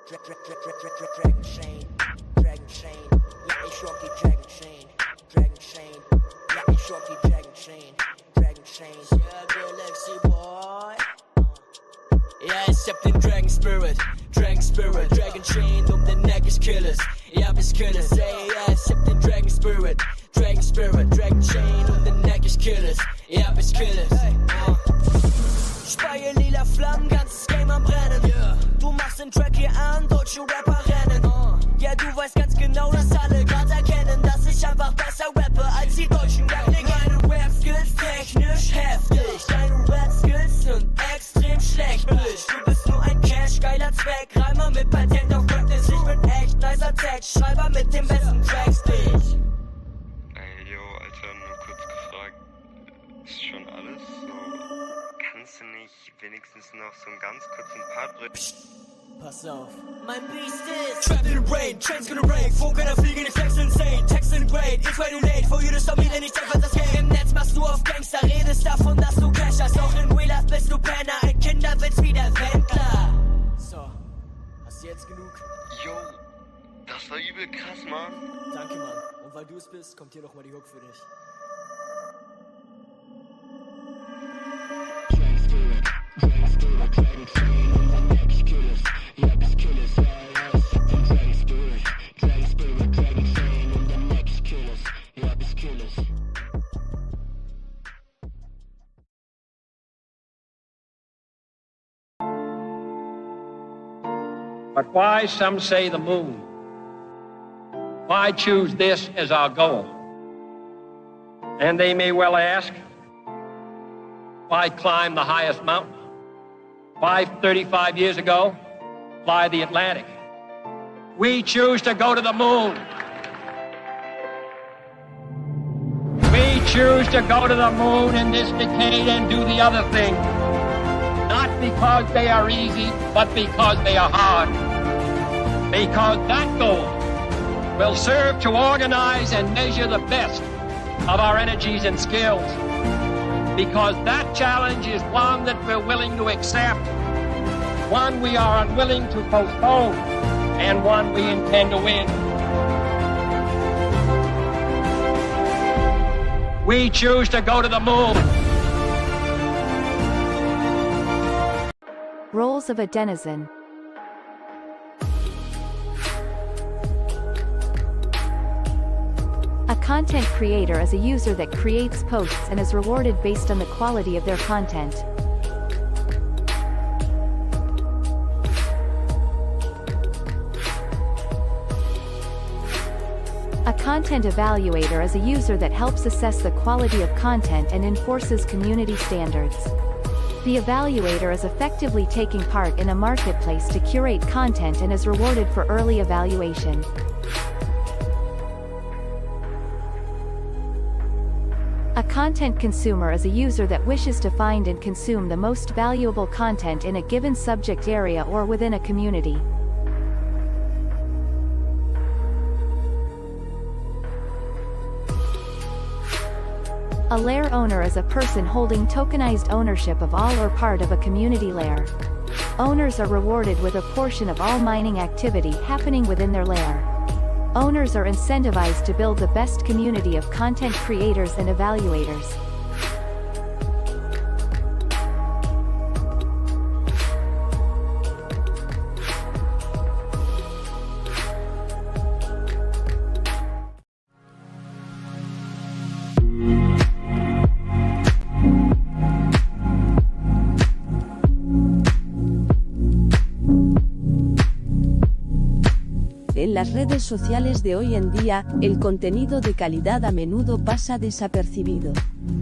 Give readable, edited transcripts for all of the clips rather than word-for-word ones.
Dragonchain, Dragonchain, ja ich rock die Dragonchain, Dragonchain, ja ich rock die Dragonchain, Dragonchain, yeah Galaxy Boy. Ja ich hab den Dragon Spirit, Dragonchain den Neck ich kill es, ja bis kill es, ey ja ich hab den Dragon Spirit, Dragonchain den Neck ich kill es, ja bis kill es. Speie lila Flammen, ganzes Game am Brennen. Du machst den Track hier an, deutsche Rapper rennen. Ja, du weißt ganz genau, dass alle grad erkennen, dass ich einfach besser rappe als die deutschen Rap-Legenden. Meine Rap-Skills technisch heftig, deine Rap-Skills sind extrem schlecht, Bitch. Du bist nur ein Cash-geiler Zweckreimer mit Patent auf Practice. Ich bin echt nicer Textschreiber mit den besten Tracks, Bitch. Ey, yo, Alter, nur kurz gefragt, ist schon alles so? Kannst du nicht wenigstens noch so einen ganz kurzen Part bringen? Pass auf. Mein Beast ist trapped in the rain, trains gonna break. Funk einer fliegen, ich flex insane. Text in great, it's way too late for you to stop me, denn ich zeig, was das Game. Im Netz machst du auf Gangster, redest davon, dass du Cash hast. Auch in Real Life bist du Penner, ein Kinderwitz wie der Wendler. So, hast du jetzt genug? Yo, das war übel krass, Mann. Danke, Mann. Und weil du es bist, kommt hier nochmal die Hook für dich. But why, some say, the moon? Why choose this as our goal? And they may well ask, why climb the highest mountain? Why, 35 years ago, fly the Atlantic? We choose to go to the moon. We choose to go to the moon in this decade and do the other thing. Not because they are easy, but because they are hard. Because that goal will serve to organize and measure the best of our energies and skills. Because that challenge is one that we're willing to accept, one we are unwilling to postpone, and one we intend to win. We choose to go to the moon. Roles of a denizen. A content creator is a user that creates posts and is rewarded based on the quality of their content. A content evaluator is a user that helps assess the quality of content and enforces community standards. The evaluator is effectively taking part in a marketplace to curate content and is rewarded for early evaluation. A content consumer is a user that wishes to find and consume the most valuable content in a given subject area or within a community. A lair owner is a person holding tokenized ownership of all or part of a community lair. Owners are rewarded with a portion of all mining activity happening within their lair. Owners are incentivized to build the best community of content creators and evaluators. En las redes sociales de hoy en día, el contenido de calidad a menudo pasa desapercibido.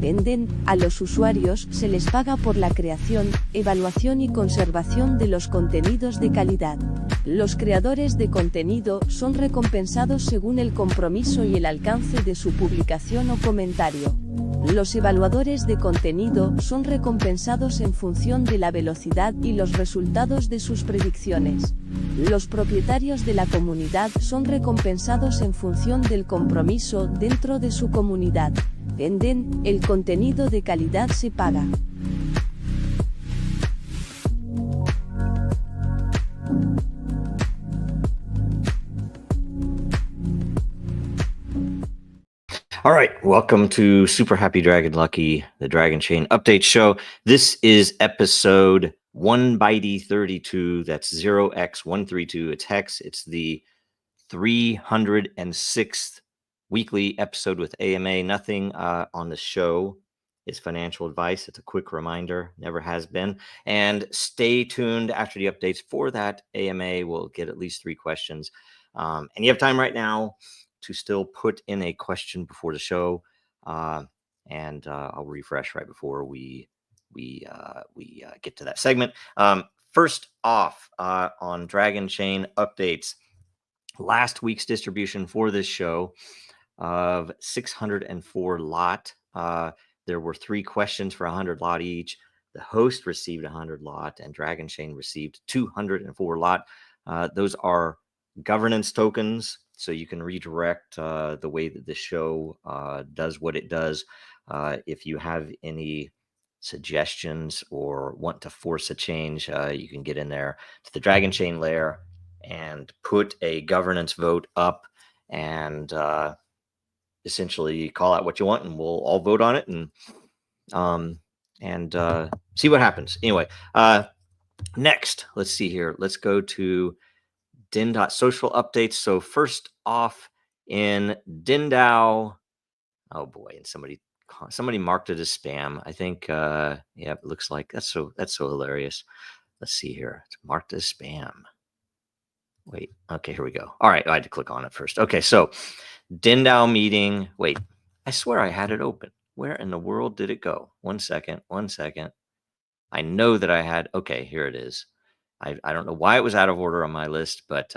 En Den, a los usuarios se les paga por la creación, evaluación y conservación de los contenidos de calidad. Los creadores de contenido son recompensados según el compromiso y el alcance de su publicación o comentario. Los evaluadores de contenido son recompensados en función de la velocidad y los resultados de sus predicciones. Los propietarios de la comunidad son recompensados en función del compromiso dentro de su comunidad. En Den, el contenido de calidad se paga. All right, welcome to Super Happy Dragon Lucky, the Dragonchain update show. This is episode 1x32. That's 0x132. It's hex. It's the 306th weekly episode with AMA. Nothing on the show is financial advice. It's a quick reminder, never has been. And stay tuned after the updates for that AMA. We'll get at least 3 questions. And you have time right now to still put in a question before the show. And I'll refresh right before we get to that segment. First off, on Dragonchain updates, last week's distribution for this show of 604 lot. There were 3 questions for 100 lot each. The host received 100 lot, and Dragonchain received 204 lot. Those are governance tokens, so you can redirect the way that the show does what it does. If you have any suggestions or want to force a change, you can get in there to the Dragonchain layer and put a governance vote up and essentially call out what you want, and we'll all vote on it and see what happens. Anyway, next, let's see here. Let's go to Den.Social updates. So first off, in Den.DAO, oh boy, and somebody marked it as spam. I think, yeah, it looks like that's so hilarious. Let's see here. It's marked as spam. Wait, okay, here we go. All right, I had to click on it first. Okay, so Den.DAO meeting. Wait, I swear I had it open. Where in the world did it go? One second. I know that I had, okay, here it is. I don't know why it was out of order on my list, but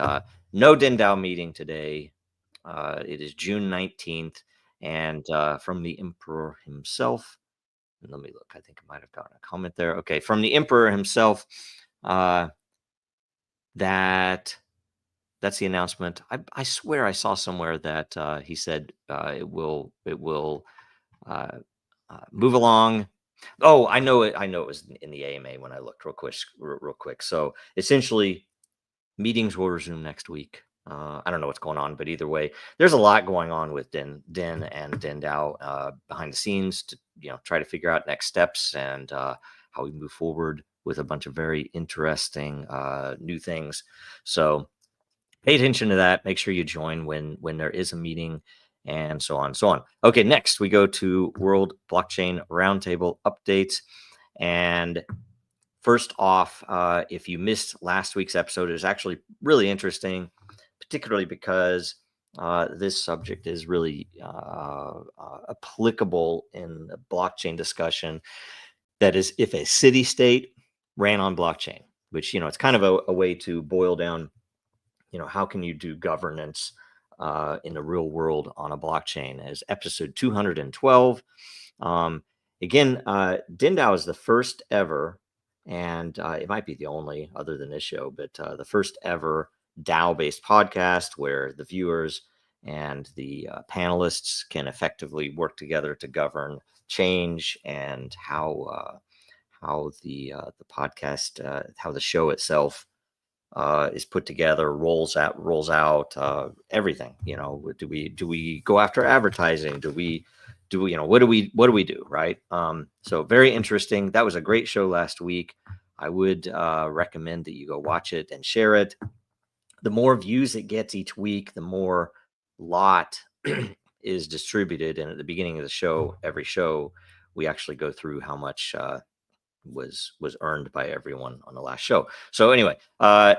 no Den.DAO meeting today. It is June 19th, and from the Emperor himself, and let me look, I think I might have gotten a comment there. Okay, from the Emperor himself, that's the announcement. I swear I saw somewhere that he said it will move along. Oh, I know it. I know it was in the AMA when I looked real quick. So essentially, meetings will resume next week. I don't know what's going on, but either way, there's a lot going on with Den and Den.DAO behind the scenes to try to figure out next steps and how we move forward with a bunch of very interesting new things. So pay attention to that. Make sure you join when there is a meeting, and so on. Okay, next we go to World Blockchain Roundtable updates. And first off, if you missed last week's episode, it was actually really interesting, particularly because this subject is really applicable in the blockchain discussion. That is, if a city-state ran on blockchain, which, it's kind of a way to boil down, how can you do governance in the real world on a blockchain, as episode 212. Again, Den.DAO is the first ever, and it might be the only other than this show, but the first ever DAO-based podcast where the viewers and the panelists can effectively work together to govern change and how the podcast, how the show itself is put together, rolls out everything. Do we go after advertising? What do we do, right? So very interesting. That was a great show last week. I would recommend that you go watch it and share it. The more views it gets each week, the more lot is distributed. And at the beginning of the show, every show, we actually go through how much was earned by everyone on the last show. So anyway,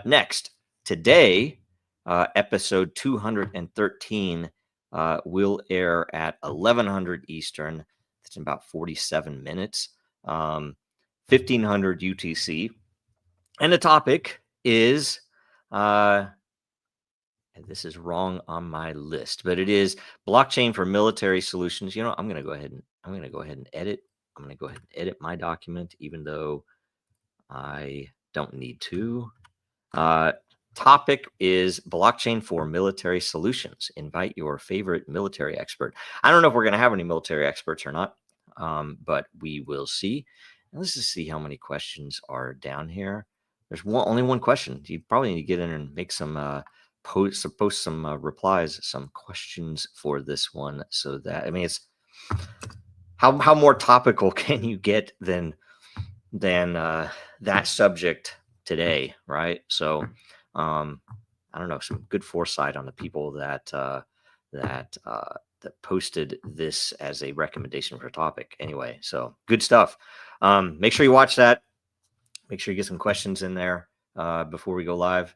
next today, episode 213 will air at 1100 Eastern. That's in about 47 minutes, 1500 UTC, and the topic is and this is wrong on my list, but it is blockchain for military solutions. I'm going to go ahead and edit. I'm going to go ahead and edit my document, even though I don't need to. Topic is blockchain for military solutions. Invite your favorite military expert. I don't know if we're going to have any military experts or not, but we will see. And let's just see how many questions are down here. There's only one question. You probably need to get in and make some post some replies, some questions for this one, so that, I mean, it's how more topical can you get than that subject today, right? So I don't know, some good foresight on the people that posted this as a recommendation for a topic. Anyway, so good stuff. Make sure you watch that. Make sure you get some questions in there before we go live,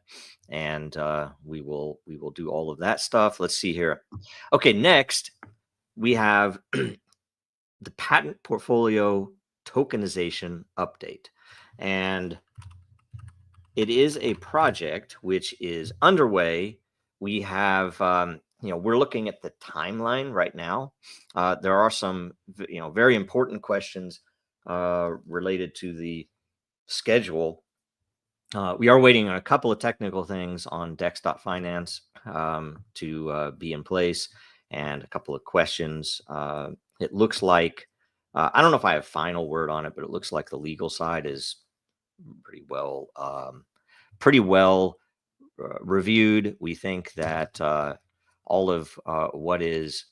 and we will do all of that stuff. Let's see here. Okay, next we have the patent portfolio tokenization update, and it is a project which is underway. We have, we're looking at the timeline right now. There are some, very important questions related to the schedule. We are waiting on a couple of technical things on Dex.Finance to be in place, and a couple of questions. It looks like, I don't know if I have final word on it, but it looks like the legal side is pretty well reviewed. We think that all of what is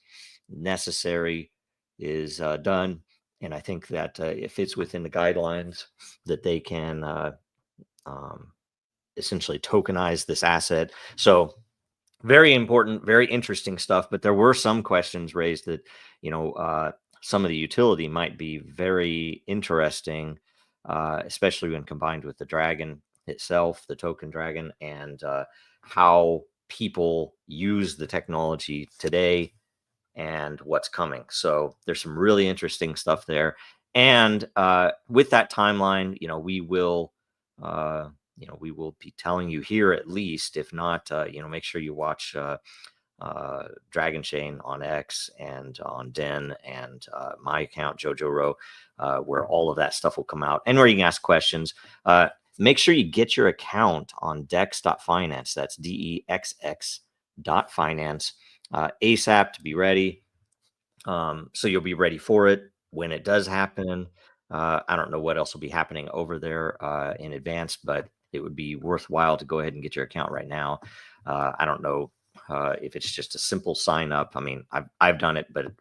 necessary is done, and I think that it fits within the guidelines that they can essentially tokenize this asset. So very important, very interesting stuff. But there were some questions raised that, some of the utility might be very interesting, especially when combined with the Dragon itself, the token Dragon, and how people use the technology today and what's coming. So there's some really interesting stuff there. And with that timeline, we will be telling you here, at least. If not, make sure you watch Dragonchain on X and on Den, and my account, Jojo Row, where all of that stuff will come out, and where you can ask questions. Make sure you get your account on Dex.Finance. That's DEXX.Finance ASAP to be ready. So you'll be ready for it when it does happen. I don't know what else will be happening over there in advance, but it would be worthwhile to go ahead and get your account right now. I don't know if it's just a simple sign up. I mean, I've done it, but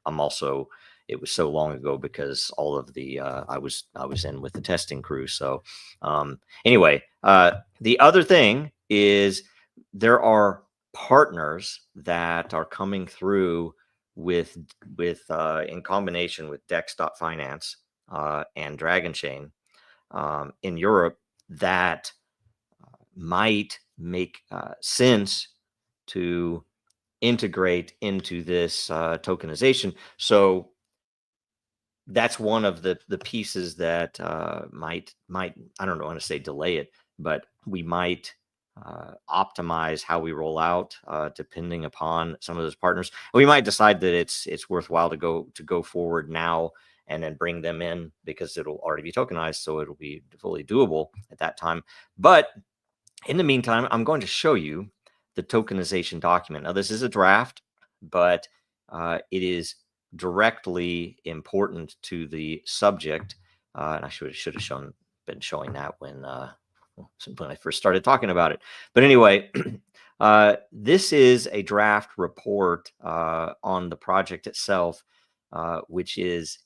it was so long ago because all of the I was in with the testing crew. So anyway, the other thing is there are partners that are coming through with in combination with Dex.Finance and Dragonchain in Europe that might make sense to integrate into this tokenization. So that's one of the pieces that might I don't want to say delay it, but we might optimize how we roll out depending upon some of those partners. We might decide that it's worthwhile to go forward now and then bring them in because it'll already be tokenized, so it'll be fully doable at that time. But in the meantime, I'm going to show you the tokenization document. Now, this is a draft, but it is directly important to the subject, and I should have been showing that when I first started talking about it. But anyway, this is a draft report on the project itself, which is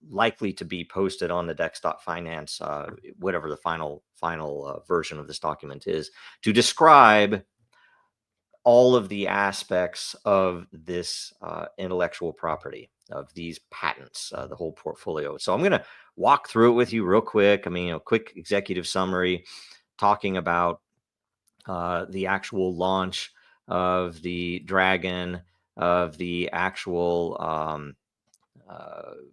likely to be posted on the Dex.Finance, whatever the final version of this document is, to describe all of the aspects of this intellectual property, of these patents, the whole portfolio. So I'm going to walk through it with you real quick. I mean, quick executive summary, talking about the actual launch of the Dragon, of the actual,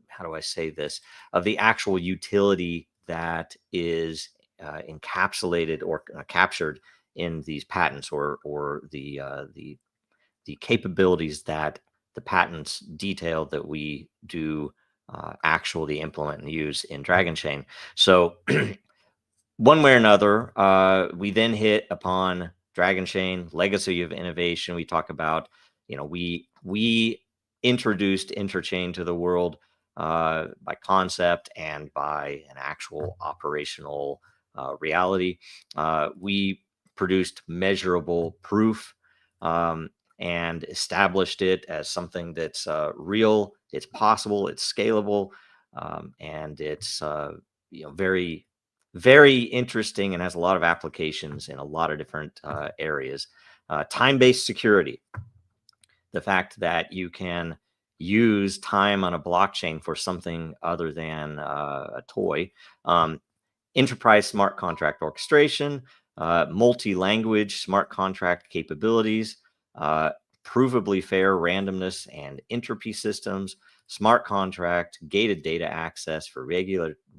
how do I say this, of the actual utility that is encapsulated or captured in these patents, or the capabilities that the patents detail that we do actually implement and use in Dragonchain. So one way or another, we then hit upon Dragonchain, legacy of innovation. We talk about, we introduced Interchain to the world by concept and by an actual operational reality. We produced measurable proof and established it as something that's real, it's possible, it's scalable, and it's very, very interesting and has a lot of applications in a lot of different areas. Time-based security, the fact that you can use time on a blockchain for something other than a toy. Enterprise smart contract orchestration, multi-language smart contract capabilities, provably fair randomness and entropy systems, smart contract, gated data access for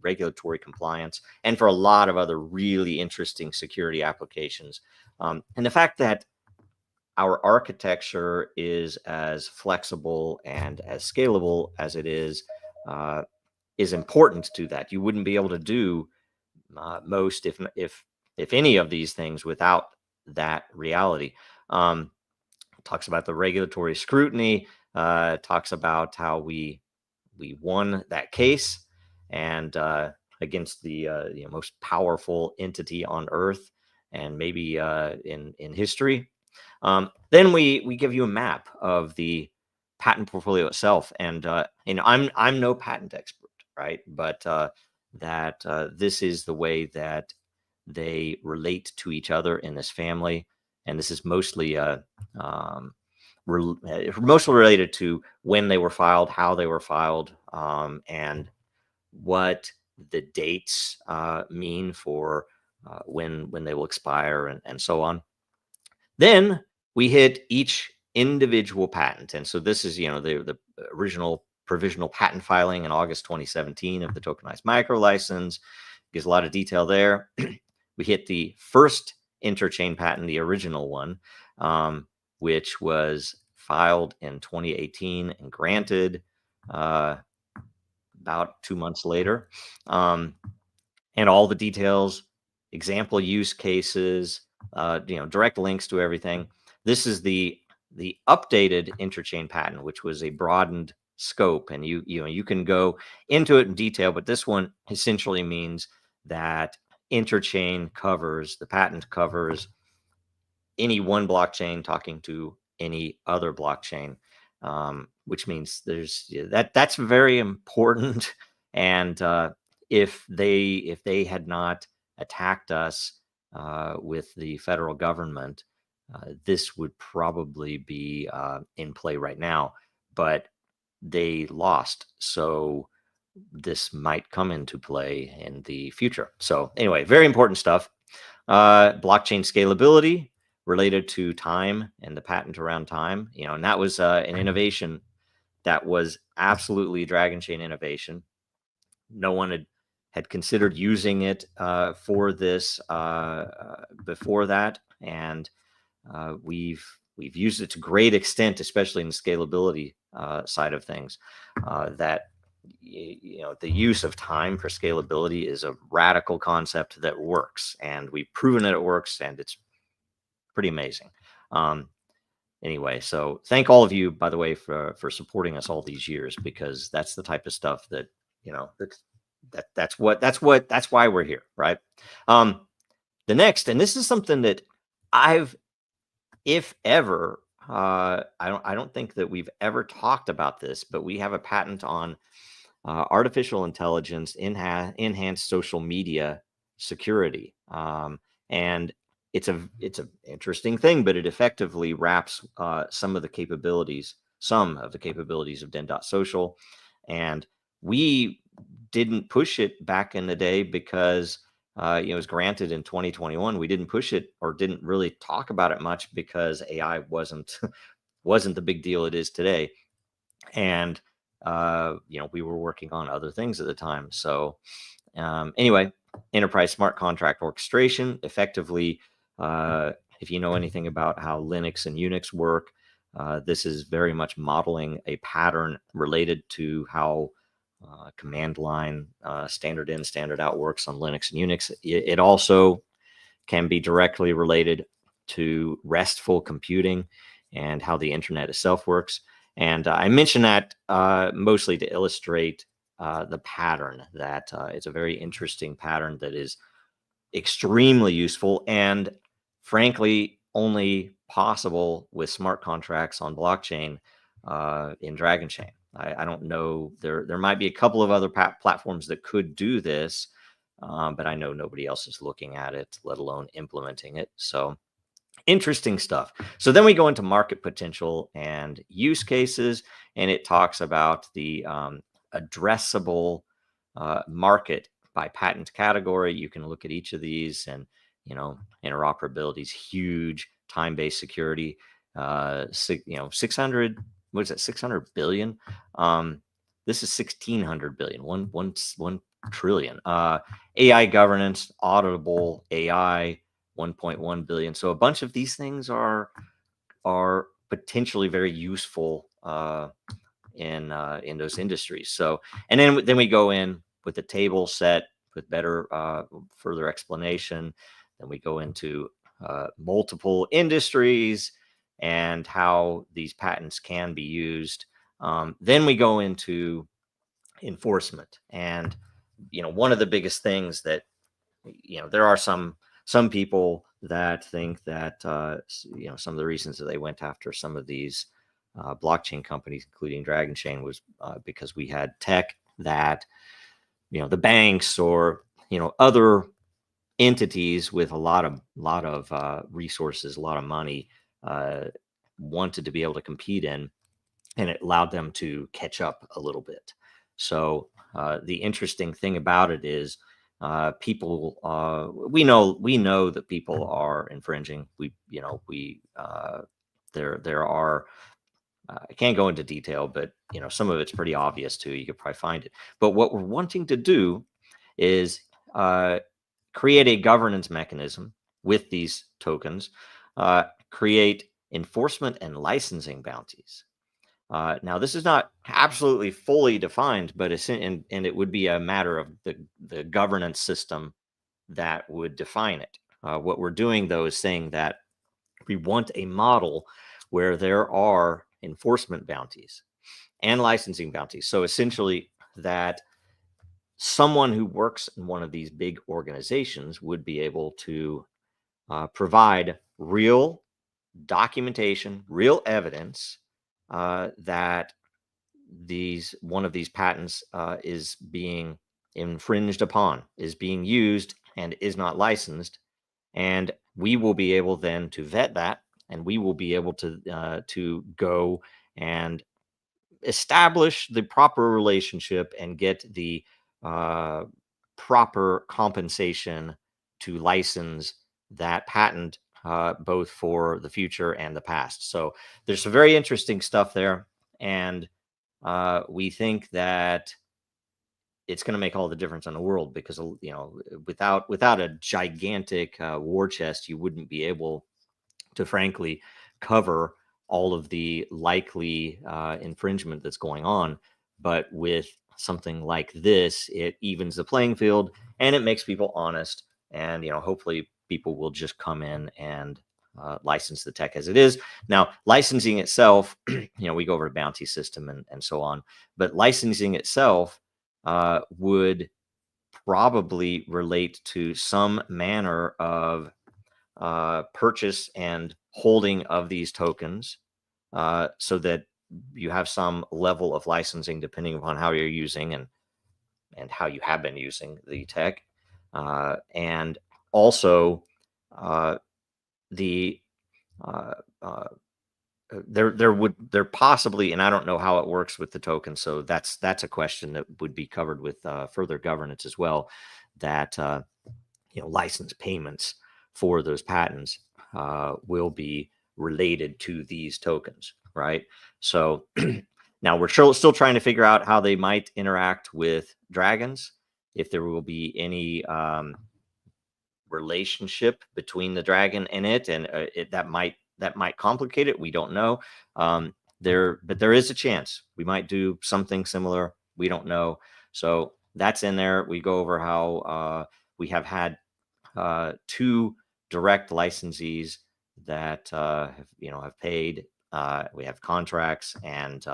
regulatory compliance, and for a lot of other really interesting security applications. And the fact that our architecture is as flexible and as scalable as it is important to that. You wouldn't be able to do most, if any of these things without that reality. Talks about the regulatory scrutiny, talks about how we won that case and against the most powerful entity on earth and maybe in history. Then we give you a map of the patent portfolio itself, and I'm no patent expert, right? But that this is the way that they relate to each other in this family, and this is mostly mostly related to when they were filed, how they were filed, and what the dates mean for when they will expire and so on. Then we hit each individual patent. And so this is, the original provisional patent filing in August 2017 of the tokenized micro license. Gives a lot of detail there. We hit the first interchain patent, the original one, which was filed in 2018 and granted about 2 months later. And all the details, example use cases, direct links to everything. This is the updated interchain patent, which was a broadened scope, and you can go into it in detail, but this one essentially means that the patent covers any one blockchain talking to any other blockchain, which means that's very important. And if they had not attacked us with the federal government, this would probably be in play right now, but they lost. So this might come into play in the future. So anyway, very important stuff. Blockchain scalability related to time and the patent around time, and that was an innovation that was absolutely a Dragonchain innovation. No one had considered using it for this before that, and we've used it to great extent, especially in the scalability side of things. That the use of time for scalability is a radical concept that works, and we've proven that it works, and it's pretty amazing. Anyway, so thank all of you, by the way, for supporting us all these years, because that's the type of stuff that that's why we're here, right? The next, and this is something that if ever, I don't think that we've ever talked about this, but we have a patent on artificial intelligence enhanced social media security, and it's an interesting thing, but it effectively wraps some of the capabilities of Den.Social, and we didn't push it back in the day because it was granted in 2021. We didn't push it or didn't really talk about it much because AI wasn't the big deal it is today, and we were working on other things at the time. So anyway, enterprise smart contract orchestration, effectively, if you know anything about how Linux and Unix work, this is very much modeling a pattern related to how command line standard in, standard out works on Linux and Unix. It also can be directly related to RESTful computing and how the internet itself works. And I mention that mostly to illustrate the pattern, that it's a very interesting pattern that is extremely useful. And frankly only possible with smart contracts on blockchain in Dragonchain. I don't know. There might be a couple of other platforms that could do this, but I know nobody else is looking at it, let alone implementing it. So interesting stuff. So then we go into market potential and use cases, and it talks about the addressable market by patent category. You can look at each of these, and interoperability is huge. Time-based security, 600. What is it? 600 billion. This is 1600 billion. One trillion. AI governance, auditable AI. 1.1 billion. So a bunch of these things are potentially very useful in those industries. So, and then we go in with a table set with better further explanation. Then we go into multiple industries and how these patents can be used. Then we go into enforcement, and one of the biggest things that there are some people that think that some of the reasons that they went after some of these blockchain companies, including Dragonchain, was because we had tech that the banks or other entities with a lot of resources, a lot of money, wanted to be able to compete in, and it allowed them to catch up a little bit. So the interesting thing about it is people, we know that people are infringing. There are, I can't go into detail, but some of it's pretty obvious too. You could probably find it. But what we're wanting to do is create a governance mechanism with these tokens, create enforcement and licensing bounties. Now, this is not absolutely fully defined, but and it would be a matter of the governance system that would define it. What we're doing, though, is saying that we want a model where there are enforcement bounties and licensing bounties. So essentially that someone who works in one of these big organizations would be able to provide real documentation, real evidence that one of these patents is being infringed upon, is being used, and is not licensed. And we will be able then to vet that, and we will be able to go and establish the proper relationship and get the proper compensation to license that patent, both for the future and the past. So there's some very interesting stuff there, and we think that it's going to make all the difference in the world, because without a gigantic war chest, you wouldn't be able to frankly cover all of the likely infringement that's going on. But with something like this, it evens the playing field, and it makes people honest, and hopefully people will just come in and license the tech as it is. Now, licensing itself, we go over a bounty system and so on, but licensing itself would probably relate to some manner of purchase and holding of these tokens, so that you have some level of licensing depending upon how you're using and how you have been using the tech. And also there possibly, and I don't know how it works with the token, so that's a question that would be covered with further governance as well, that license payments for those patents will be related to these tokens, right? So now we're still trying to figure out how they might interact with dragons, if there will be any relationship between the dragon and it, and that might complicate it. We don't know. But there is a chance we might do something similar. We don't know. So that's in there. We go over how we have had 2 direct licensees that have paid. We have contracts, and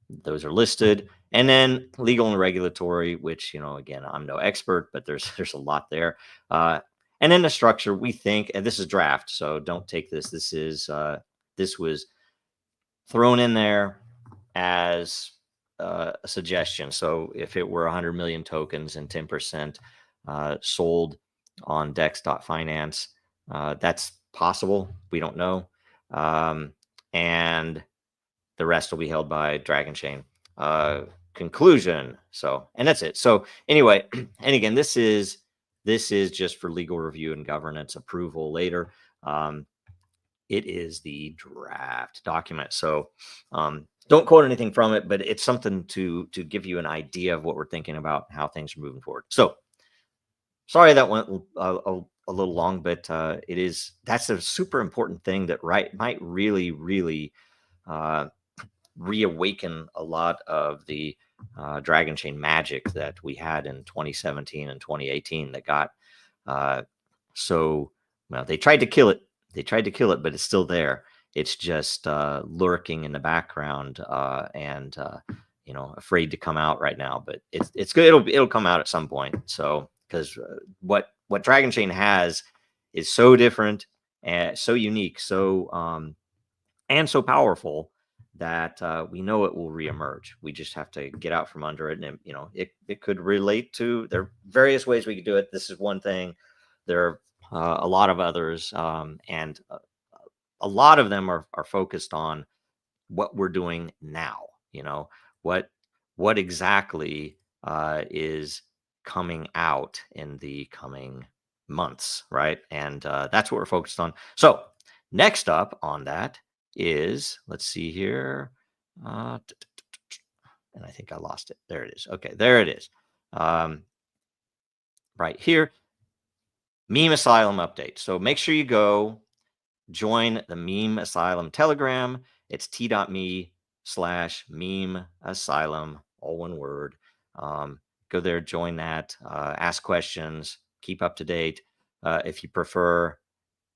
those are listed. And then legal and regulatory, which again, I'm no expert, but there's a lot there. And And then the structure, we think, and this is draft, so don't take this. This was thrown in there as a suggestion. So if it were 100 million tokens and 10% sold on dex.finance, that's possible. We don't know. And the rest will be held by Dragonchain. Conclusion. So, and that's it. So anyway, and again, this is just for legal review and governance approval later. It is the draft document. So don't quote anything from it, but it's something to give you an idea of what we're thinking about, how things are moving forward. So sorry that went a little long, but that's a super important thing that might really reawaken a lot of the Dragonchain magic that we had in 2017 and 2018 that got they tried to kill it. But it's still there. It's just lurking in the background and afraid to come out right now. But it's good. It'll come out at some point. So because what Dragonchain has is so different and so unique, so and so powerful that we know it will reemerge. We just have to get out from under it, and it could relate to. There are various ways we could do it. This is one thing. There are a lot of others, and a lot of them are focused on what we're doing now. What exactly is coming out in the coming months, right? And that's what we're focused on. So next up on that is, let's see here, and I think I lost it. There it is. Okay, there it is. Right here, Meme Asylum update. So make sure you go join the Meme Asylum Telegram. It's t.me/Meme Asylum, all one word. Go there, join that, ask questions, keep up to date. If you prefer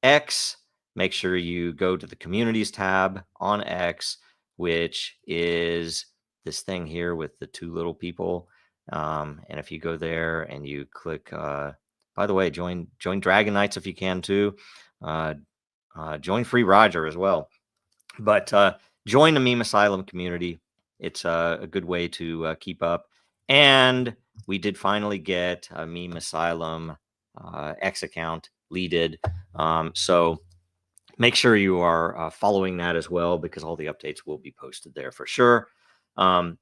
X, make sure you go to the communities tab on X, which is this thing here with the two little people. And if you go there and you click, by the way, join Dragon Knights if you can too. Join Free Roger as well. But join the Meme Asylum community. It's a good way to keep up. And we did finally get a Meme Asylum X account leaded. So make sure you are following that as well, because all the updates will be posted there for sure. The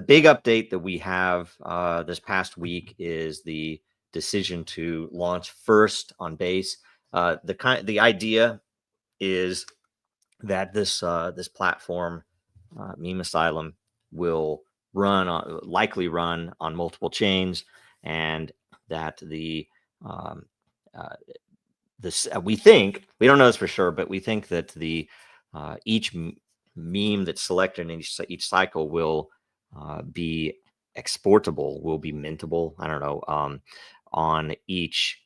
big update that we have this past week is the decision to launch first on base. The idea is that this platform, Meme Asylum, will likely run on multiple chains, and that we think, we don't know this for sure, but we think that each meme that's selected in each cycle will be exportable, will be mintable, I don't know, on each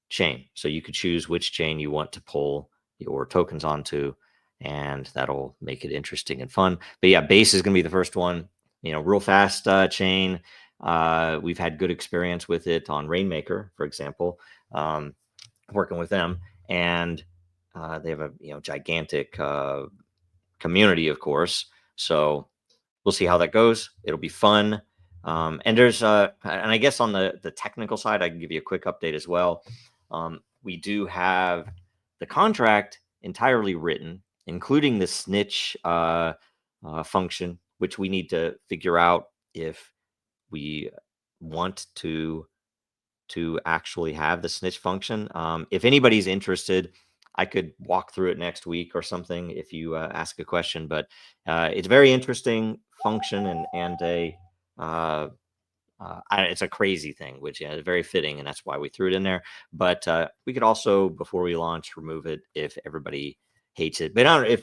chain. So you could choose which chain you want to pull your tokens onto, and that'll make it interesting and fun. But yeah, base is going to be the first one, real fast chain. We've had good experience with it on Rainmaker, for example, working with them, and they have a gigantic community, of course. So we'll see how that goes. It'll be fun. And there's and I guess on the technical side, I can give you a quick update as well. We do have the contract entirely written, including the snitch function, which we need to figure out if we want to actually have the snitch function. If anybody's interested, I could walk through it next week or something if you ask a question. But it's a very interesting function, and it's a crazy thing, which is very fitting, and that's why we threw it in there. But we could also, before we launch, remove it if everybody hates it. But I don't know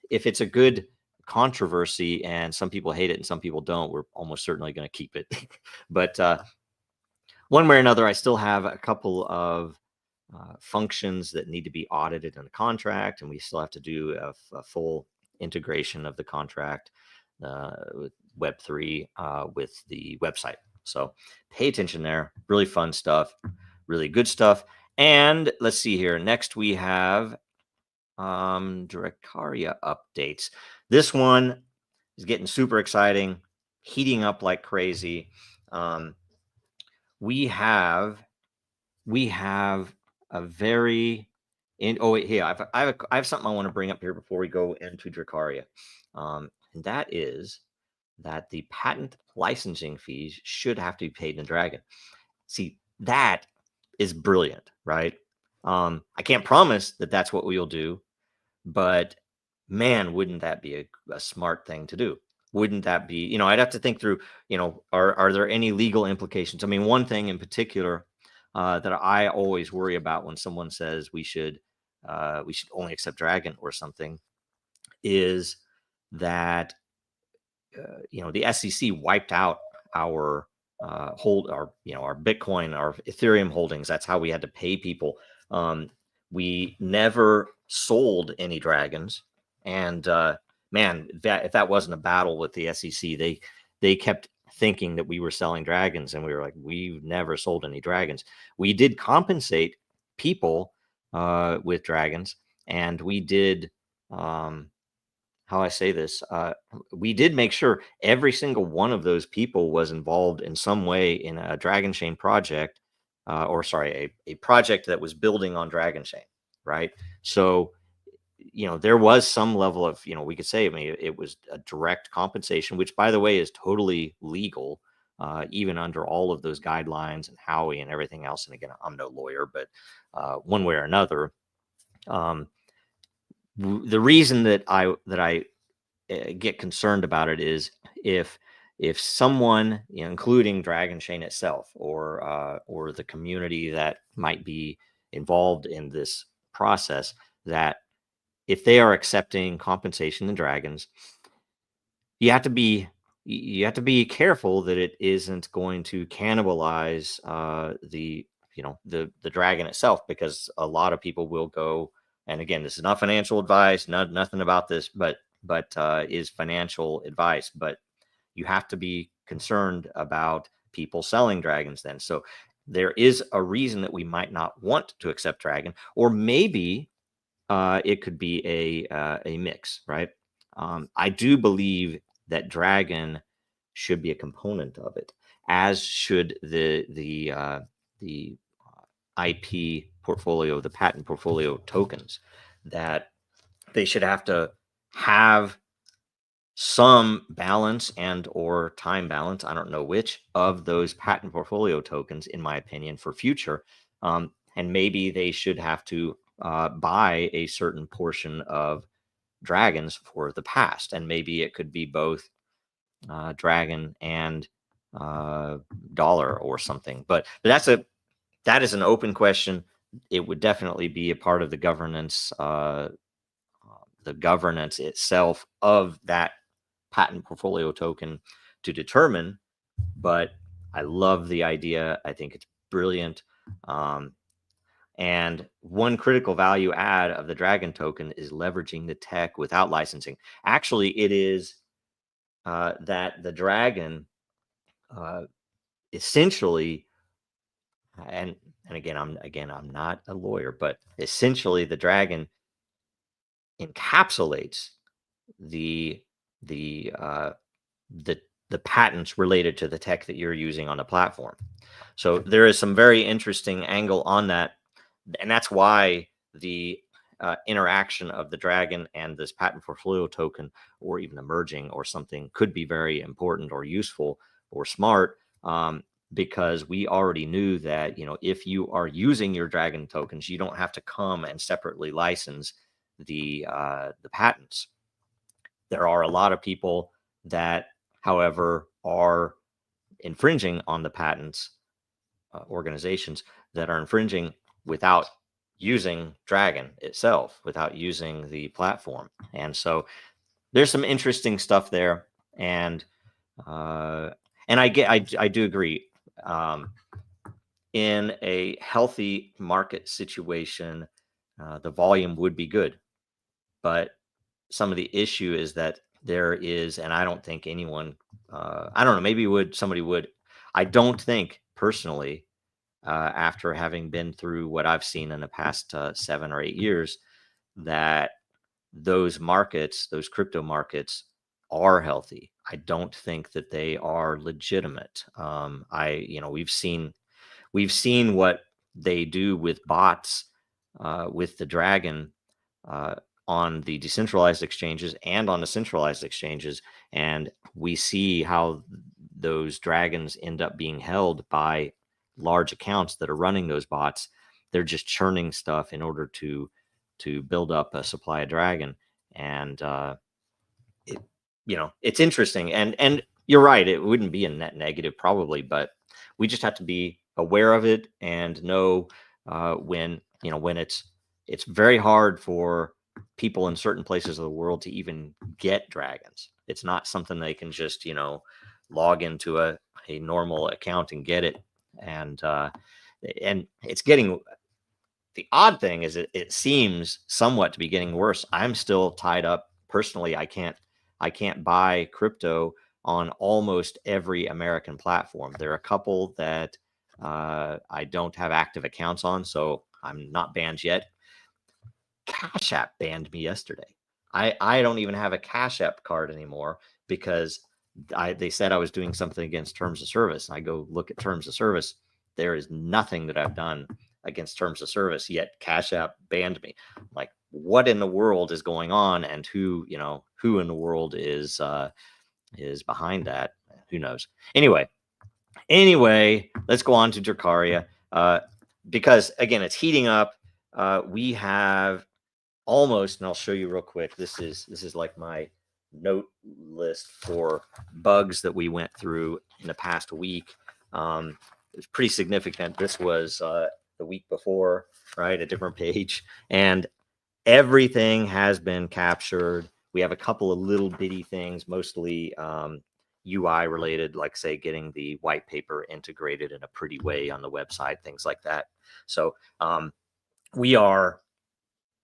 if it's a good controversy and some people hate it and some people don't, we're almost certainly going to keep it. But one way or another, I still have a couple of functions that need to be audited in the contract, and we still have to do a full integration of the contract with Web3 with the website. So pay attention there. Really fun stuff, really good stuff. And let's see here. Next, we have Dracarya updates. This one is getting super exciting, heating up like crazy. We have a very wait, here I have something I want to bring up here before we go into Dracarya, and that is that the patent licensing fees should have to be paid in Dragon. See, that is brilliant, right? I can't promise that that's what we will do, but man, wouldn't that be a smart thing to do? Wouldn't that be, I'd have to think through, are there any legal implications? I mean, one thing in particular that I always worry about when someone says we should only accept Dragon or something is that the SEC wiped out our our Bitcoin, our Ethereum holdings. That's how we had to pay people. We never sold any Dragons, and man, if that wasn't a battle with the SEC, they kept thinking that we were selling Dragons, and we were like, we've never sold any Dragons. We did compensate people with Dragons, and we did how I say this, we did make sure every single one of those people was involved in some way in a Dragonchain project, a project that was building on Dragonchain, right? So, there was some level of, we could say, I mean, it was a direct compensation, which, by the way, is totally legal, even under all of those guidelines and Howie and everything else. And again, I'm no lawyer, but one way or another, the reason that I get concerned about it is if someone, including Dragonchain itself or the community that might be involved in this process, that if they are accepting compensation in Dragons, you have to be careful that it isn't going to cannibalize the Dragon itself, because a lot of people will go. And again, this is not financial advice, nothing about this, but is financial advice. But you have to be concerned about people selling Dragons then. So there is a reason that we might not want to accept Dragon, or maybe it could be a mix, right? I do believe that Dragon should be a component of it, as should the IP portfolio, the patent portfolio tokens, that they should have to have some balance and or time balance, I don't know which, of those patent portfolio tokens, in my opinion, for future. And maybe they should have to buy a certain portion of Dragons for the past, and maybe it could be both Dragon and dollar or something. But that is an open question. It would definitely be a part of the governance itself of that patent portfolio token to determine. But I love the idea. I think it's brilliant. And one critical value add of the Dragon token is leveraging the tech without licensing. Actually, it is that the Dragon essentially, and again, I'm not a lawyer, but essentially the Dragon encapsulates the patents related to the tech that you're using on the platform. So there is some very interesting angle on that, and that's why the interaction of the Dragon and this patent portfolio token, or even emerging or something, could be very important or useful or smart, because we already knew that, if you are using your Dragon tokens, you don't have to come and separately license the patents. There are a lot of people that, however, are infringing on the patents, organizations that are infringing without using Dragon itself, without using the platform. And so there's some interesting stuff there. And I do agree. In a healthy market situation, the volume would be good. But some of the issue is that there is, and I don't think anyone, I don't know, maybe somebody would. I don't think personally after having been through what I've seen in the past 7 or 8 years, that those markets, those crypto markets, are healthy. I don't think that they are legitimate. We've seen what they do with bots, with the Dragon, on the decentralized exchanges and on the centralized exchanges, and we see how those dragons end up being held by large accounts that are running those bots. They're just churning stuff in order to build up a supply of Dragon, and it's interesting. And you're right, it wouldn't be a net negative probably, but we just have to be aware of it and know when it's very hard for people in certain places of the world to even get dragons. It's not something they can just log into a normal account and get it. And it's getting, the odd thing is it seems somewhat to be getting worse. I'm still tied up personally. I can't buy crypto on almost every American platform. There are a couple that I don't have active accounts on, so I'm not banned yet. Cash App banned me yesterday. I don't even have a Cash App card anymore because they said I was doing something against terms of service. And I go look at terms of service. There is nothing that I've done against terms of service, yet Cash App banned me. Like, what in the world is going on, and who in the world is behind that? Who knows? Anyway, let's go on to Dracaria, because again, it's heating up. We have almost, and I'll show you real quick. This is like my note list for bugs that we went through in the past week. It's pretty significant. This was the week before, right? A different page, and everything has been captured. We have a couple of little bitty things, mostly UI related, like say getting the white paper integrated in a pretty way on the website, things like that. So we are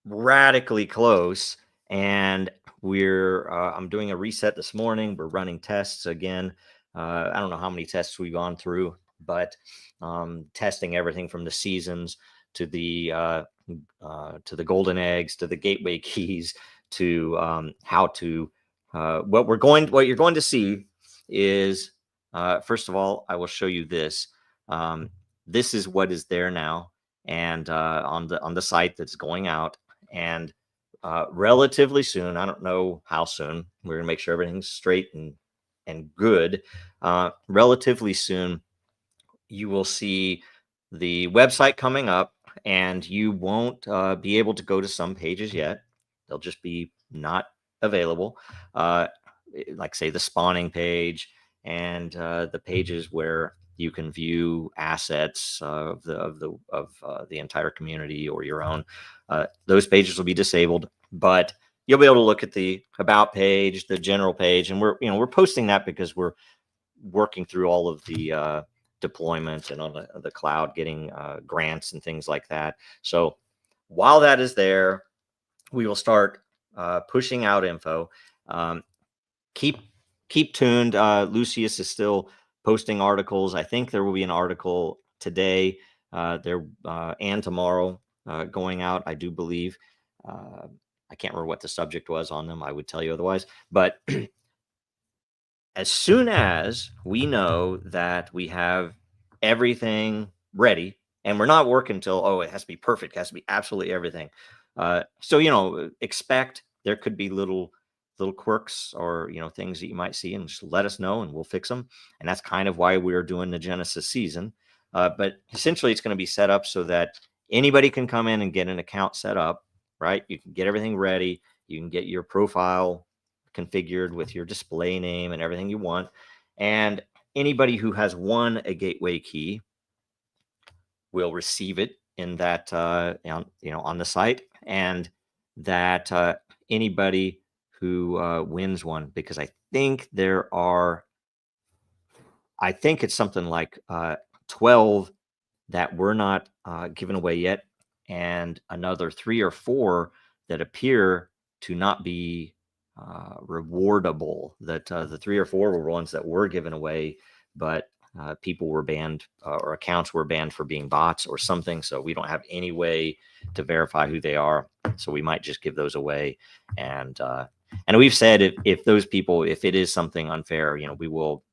radically close, and I'm doing a reset this morning. We're running tests again. I don't know how many tests we've gone through, but testing everything from the seasons to the golden eggs, to the gateway keys, to how to what you're going to see is, first of all, I will show you this. This is what is there now, and on the site that's going out, and relatively soon, I don't know how soon, we're gonna make sure everything's straight and good. Relatively soon, you will see the website coming up, and you won't be able to go to some pages yet. They'll just be not available. Like say the spawning page and the pages where you can view assets of the entire community or your own. Those pages will be disabled, but you'll be able to look at the about page, the general page, and we're posting that because we're working through all of the deployment and on the cloud, getting grants and things like that. So while that is there, we will start pushing out info. Keep tuned. Lucius is still posting articles. I think there will be an article today and tomorrow going out, I do believe. I can't remember what the subject was on them. I would tell you otherwise. But as soon as we know that we have everything ready, and we're not working until, it has to be perfect, it has to be absolutely everything. So, expect there could be little quirks or, things that you might see, and just let us know and we'll fix them. And that's kind of why we're doing the Genesis season. But essentially it's going to be set up so that anybody can come in and get an account set up, right? You can get everything ready. You can get your profile configured with your display name and everything you want. And anybody who has won a gateway key will receive it in that, on the site, and that anybody who wins one, because I think it's something like 12 that were not given away yet, and another 3 or 4 that appear to not be rewardable. That the 3 or 4 were ones that were given away, but people were banned or accounts were banned for being bots or something. So we don't have any way to verify who they are. So we might just give those away. And we've said if those people, if it is something unfair, we will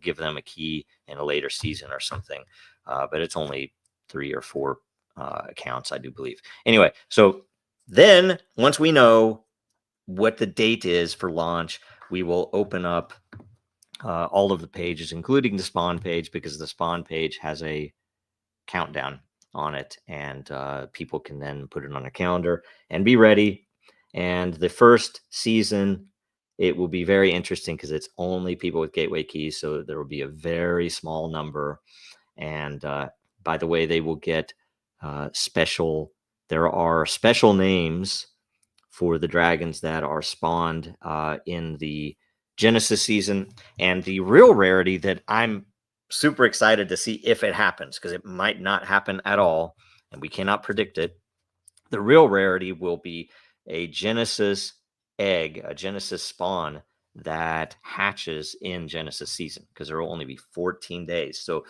give them a key in a later season or something. But it's only 3 or 4 accounts, I do believe. Anyway, so then once we know what the date is for launch, we will open up all of the pages, including the spawn page, because the spawn page has a countdown on it, and people can then put it on a calendar and be ready. And the first season, it will be very interesting because it's only people with gateway keys, so there will be a very small number. And by the way, they will get there are special names for the dragons that are spawned in the Genesis season. And the real rarity that I'm super excited to see if it happens, because it might not happen at all, and we cannot predict it. The real rarity will be a Genesis egg, a Genesis spawn that hatches in Genesis season, because there will only be 14 days. So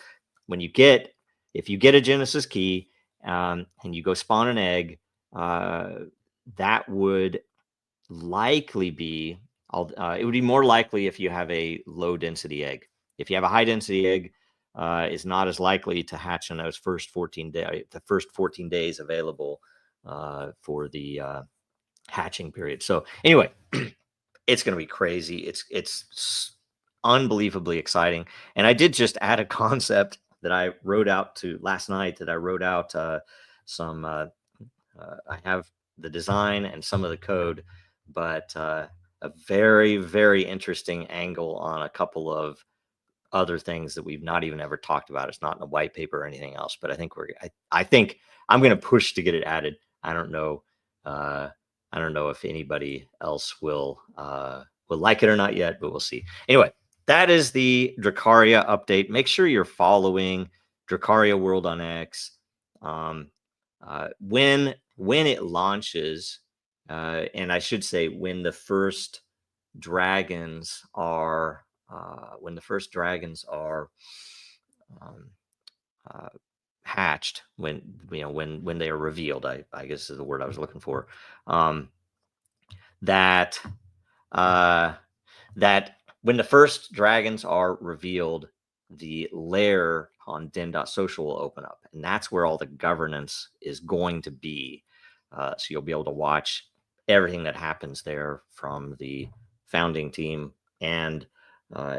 if you get a Genesis key and you go spawn an egg, that would likely be, it would be more likely if you have a low density egg. If you have a high density egg, is not as likely to hatch in those first 14 days available for the hatching period. So anyway, it's going to be crazy. It's unbelievably exciting. And I did just add a concept that I wrote out last night. I have the design and some of the code, but a very, very interesting angle on a couple of other things that we've not even ever talked about. It's not in a white paper or anything else, but I think I'm going to push to get it added. I don't know if anybody else will like it or not yet, but we'll see. Anyway, that is the Dracaria update. Make sure you're following Dracaria World on X. When it launches, and I should say when the first dragons are hatched, when they are revealed, I guess is the word I was looking for. That when the first dragons are revealed, the lair on Den.Social will open up, and that's where all the governance is going to be. So you'll be able to watch everything that happens there from the founding team and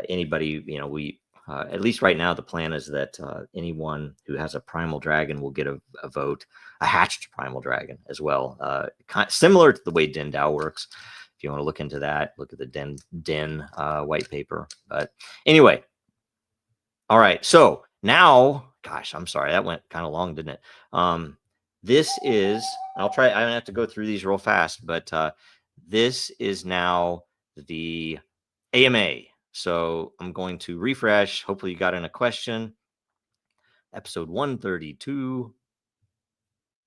anybody. We at least right now the plan is that anyone who has a primal dragon will get a vote, a hatched primal dragon as well, similar to the way Den.DAO works. If you want to look into that, look at the Den white paper. But anyway, all right. So now, gosh, I'm sorry, that went kind of long, didn't it? This is, I don't have to go through these real fast, but this is now the AMA. So I'm going to refresh. Hopefully you got in a question. Episode 132.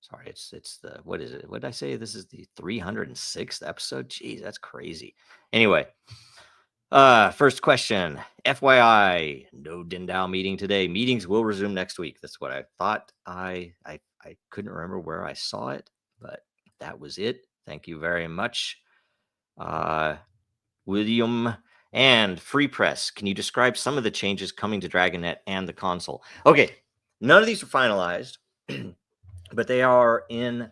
Sorry, it's the, what is it? What did I say? This is the 306th episode. Jeez, that's crazy. Anyway, first question. FYI, no Den.DAO meeting today. Meetings will resume next week. That's what I thought. I couldn't remember where I saw it, but that was it. Thank you very much. William and Free Press. Can you describe some of the changes coming to DragonNet and the console? Okay, none of these are finalized, but they are in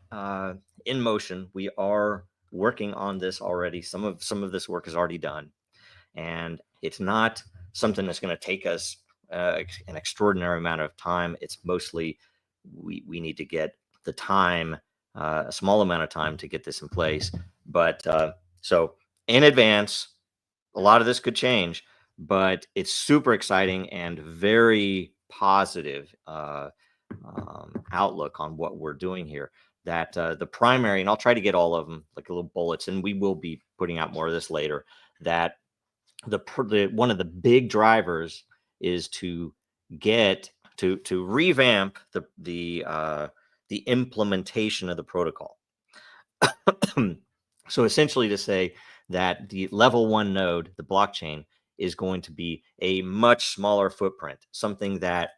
motion. We are working on this already. Some of this work is already done, and it's not something that's going to take us an extraordinary amount of time. It's mostly we need to get the time, a small amount of time to get this in place. But so in advance, a lot of this could change, but it's super exciting and very positive outlook on what we're doing here. That the primary, and I'll try to get all of them like little bullets, and we will be putting out more of this later. That one of the big drivers is to get to revamp the implementation of the protocol. So essentially to say that the level 1 node, the blockchain, is going to be a much smaller footprint, something that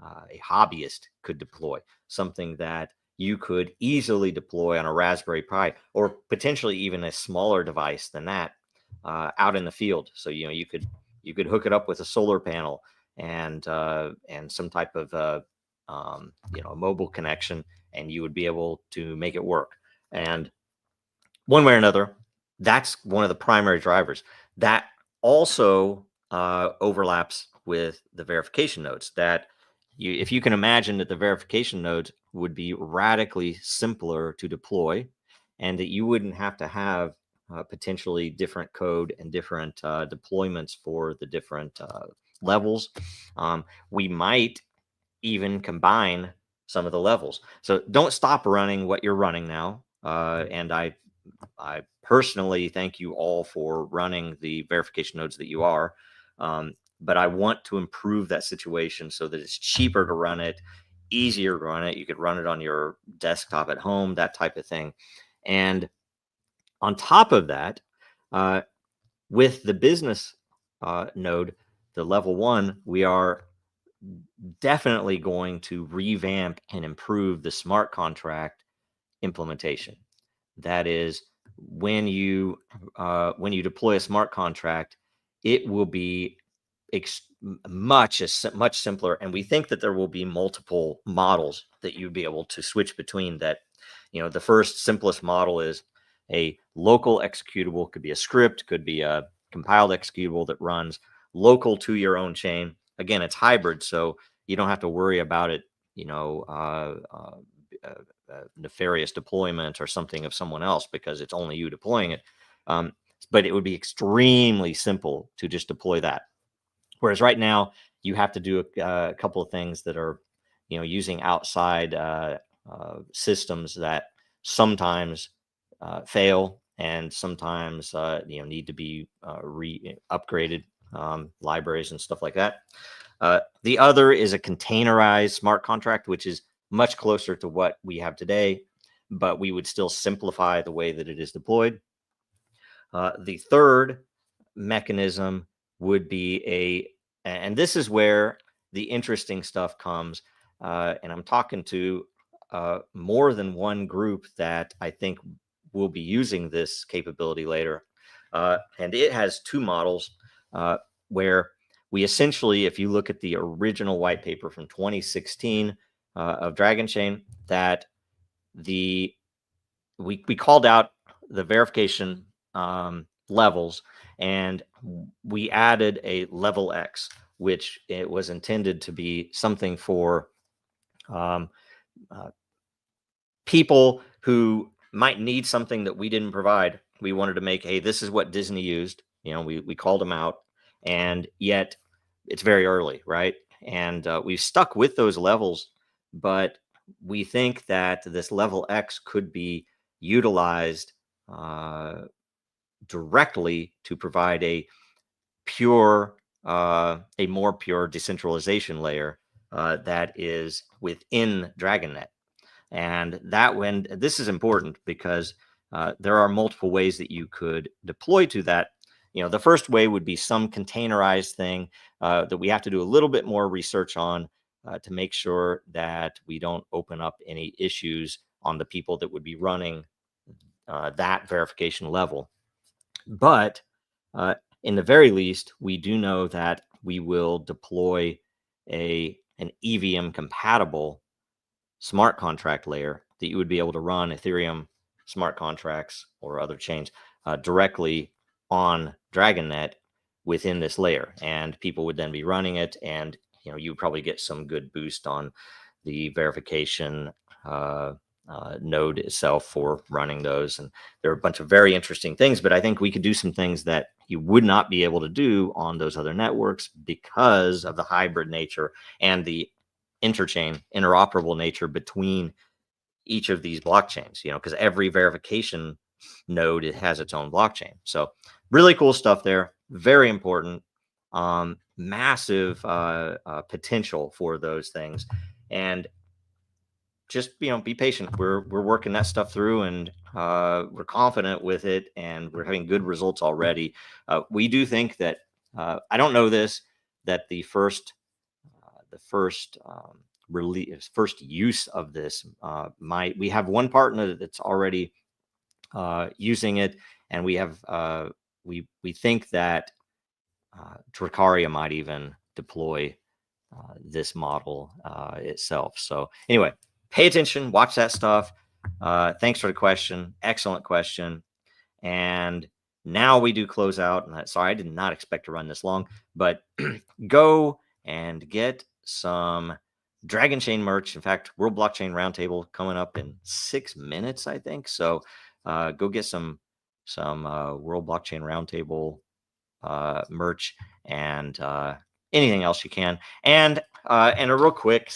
a hobbyist could deploy, something that you could easily deploy on a Raspberry Pi, or potentially even a smaller device than that out in the field. So you could hook it up with a solar panel and some type of mobile connection, and you would be able to make it work. And one way or another, that's one of the primary drivers. That also overlaps with the verification nodes. That if you can imagine that the verification nodes would be radically simpler to deploy, and that you wouldn't have to have potentially different code and different deployments for the different levels. We might even combine some of the levels. So don't stop running what you're running now. And I personally thank you all for running the verification nodes that you are. But I want to improve that situation so that it's cheaper to run it, easier to run it. You could run it on your desktop at home, that type of thing. And on top of that, with the business node, the level 1, we are definitely going to revamp and improve the smart contract implementation. That is, when you deploy a smart contract, it will be much simpler, and we think that there will be multiple models that you'd be able to switch between. That, the first simplest model is a local executable. Could be a script, could be a compiled executable that runs local to your own chain. Again, it's hybrid, so you don't have to worry about it, nefarious deployment or something of someone else, because it's only you deploying it. But it would be extremely simple to just deploy that. Whereas right now, you have to do a couple of things that are, using outside systems that sometimes fail and sometimes need to be upgraded, libraries and stuff like that. The other is a containerized smart contract, which is much closer to what we have today, but we would still simplify the way that it is deployed. The third mechanism would be and this is where the interesting stuff comes, and I'm talking to more than one group that I think will be using this capability later, and it has two models where we essentially, if you look at the original white paper from 2016 of Dragonchain, that we called out the verification levels, and we added a level X, which it was intended to be something for people who might need something that we didn't provide. We wanted to make, hey, this is what Disney used. We called them out, and yet it's very early, right? And we've stuck with those levels, but we think that this level X could be utilized directly to provide a more pure decentralization layer that is within DragonNet. And this is important because there are multiple ways that you could deploy to that. The first way would be some containerized thing that we have to do a little bit more research on to make sure that we don't open up any issues on the people that would be running that verification level. But in the very least, we do know that we will deploy an EVM compatible smart contract layer that you would be able to run Ethereum smart contracts or other chains directly on DragonNet within this layer, and people would then be running it, and you probably get some good boost on the verification node itself for running those. And there are a bunch of very interesting things, but I think we could do some things that you would not be able to do on those other networks because of the hybrid nature and the interoperable nature between each of these blockchains, because every verification node, it has its own blockchain. So really cool stuff there. Very important, massive potential for those things. And just, be patient. We're working that stuff through, and we're confident with it, and we're having good results already. We do think that I don't know this, that the first use of this we have one partner that's already using it, and we have we think that Dracaria might even deploy this model itself. So anyway, pay attention, watch that stuff. Thanks for the question. Excellent question. And now we do close out. And sorry, I did not expect to run this long, but go and get some Dragonchain merch. In fact, World Blockchain Roundtable coming up in 6 minutes, I think. So go get some World Blockchain Roundtable merch and anything else you can. And a real quick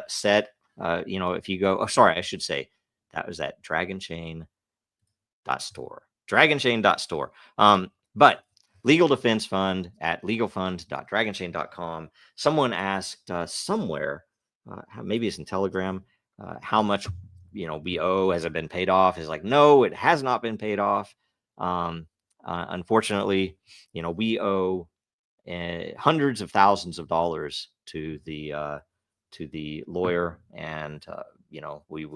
set, if you go, sorry, I should say that was at Dragonchain.store. Dragonchain.store. But Legal Defense Fund at legalfund.dragonchain.com. Someone asked somewhere, maybe it's in Telegram, how much we owe. Has it been paid off? Is like, no, it has not been paid off. Unfortunately, we owe hundreds of thousands of dollars to the lawyer, and we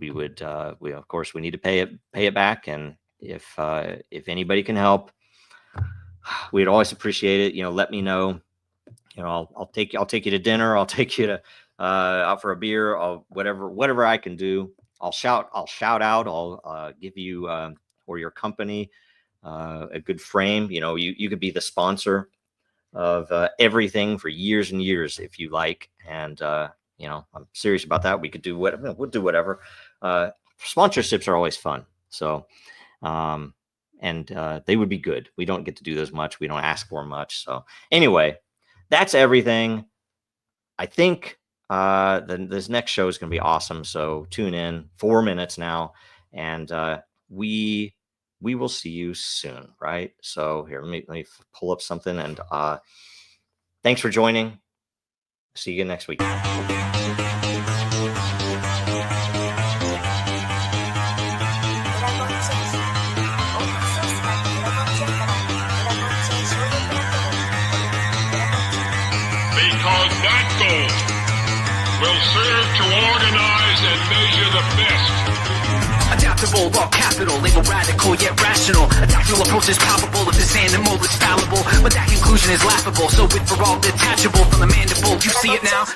of course we need to pay it back. And if anybody can help, we'd always appreciate it. Let me know. I'll take you to dinner. I'll take you to out for a beer. Whatever I can do. I'll shout out. I'll give you or your company a good frame. You could be the sponsor of everything for years and years if you like. And I'm serious about that. We could do whatever. We'll do whatever. Sponsorships are always fun. So, and they would be good. We don't get to do those much. We don't ask for much. So anyway, that's everything. I think this next show is going to be awesome. So tune in. 4 minutes now, and we will see you soon. Right. So here, let me pull up something, and thanks for joining. See you again next week. Because that goal will serve to organize and measure the best. Adaptable, all capital, label radical yet rational. A tactical approach is palpable. If this animal is fallible, but that conclusion is laughable. So with for all detachable from the mandible, you see it now.